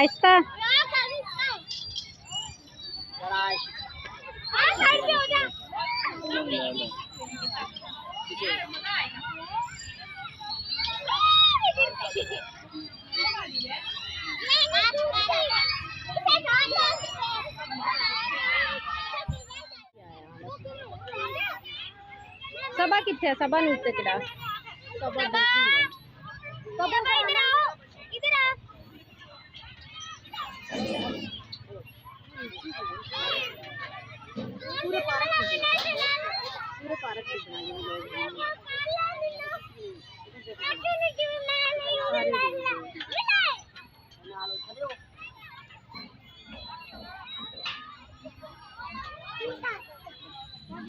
आहिस्ता। सबा किथे? सबा नु उत्ते चढ़ा। सबा इधर आओ, इधर आ। पूरे पार्क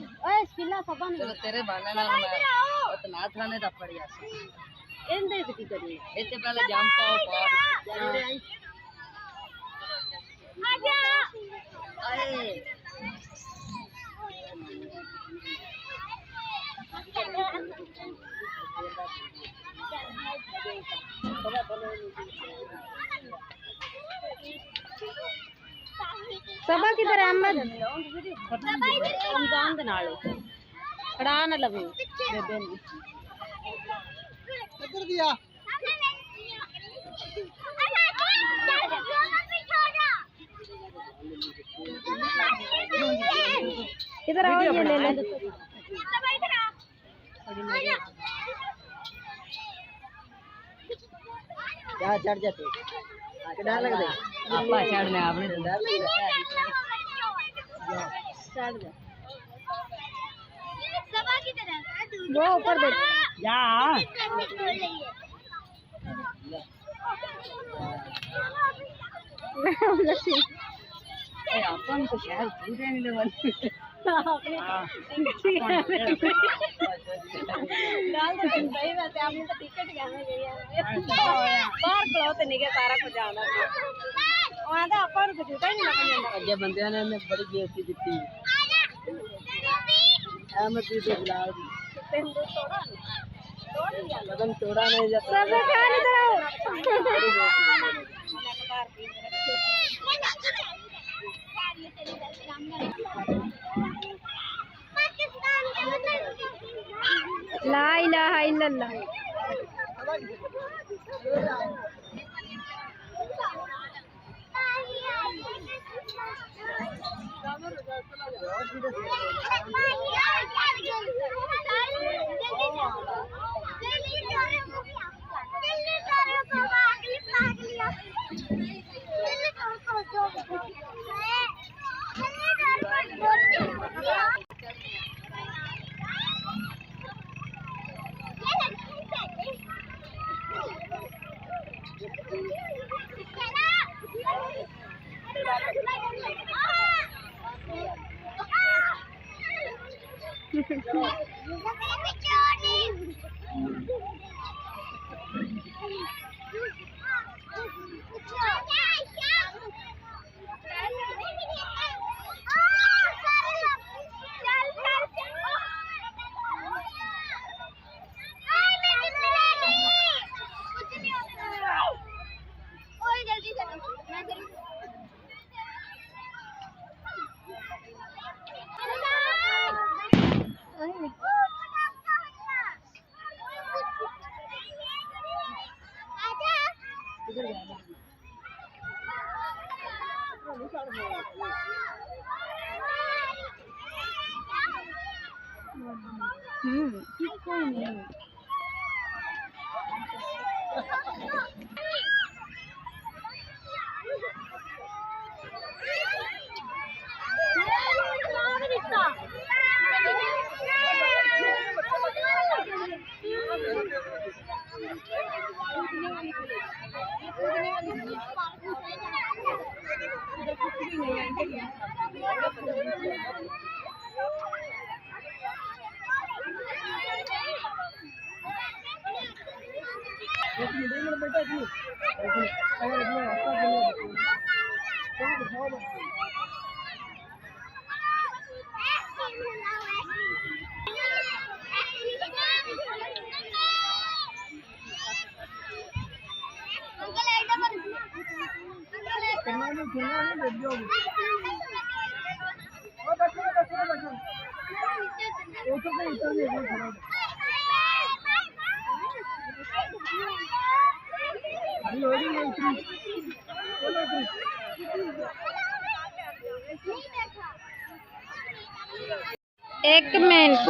चलो तेरे बहाने नाल मैं ना थाने दा पड़ जा एंदे की करी इते पहले जंप पाओ पार आजा आए सबा किधर अहमद रमजान दे नाल खड़ा ना लवे बेबे ने किधर दिया इधर आओ ये ले ले क्या चढ़ जाते डर लग दे आपा चढ़ने आपने डर लग चढ़ जा सबा की तरह वो ऊपर देख जा ए अपन तो शहर पूरे नहीं लेवल डाल तो भाई वैसे आपने तो टिकट कहने गई है बाहर खड़ो ते निके सारा कुछ जाना वहां तो अपन को झूठा नहीं लगने अजे बंदे ने बड़ी बेइज्जती की अहमद भी तो बुला तेंदू कदम तोड़ा नहीं जाता सब खाने दो ला इलाहा इल्लल्लाह कोई नहीं एक मिनट।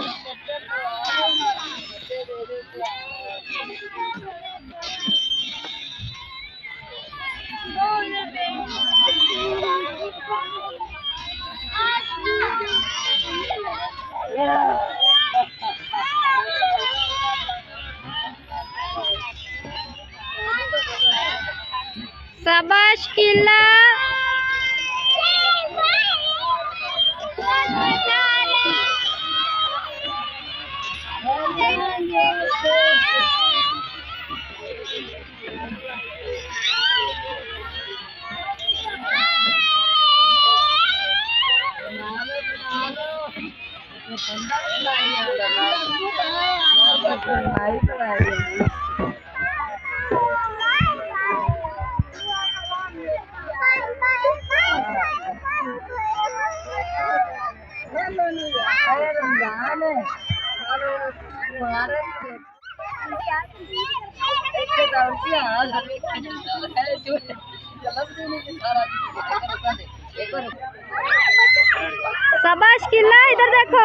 शाबाश किला। शाबाश किला, इधर देखो।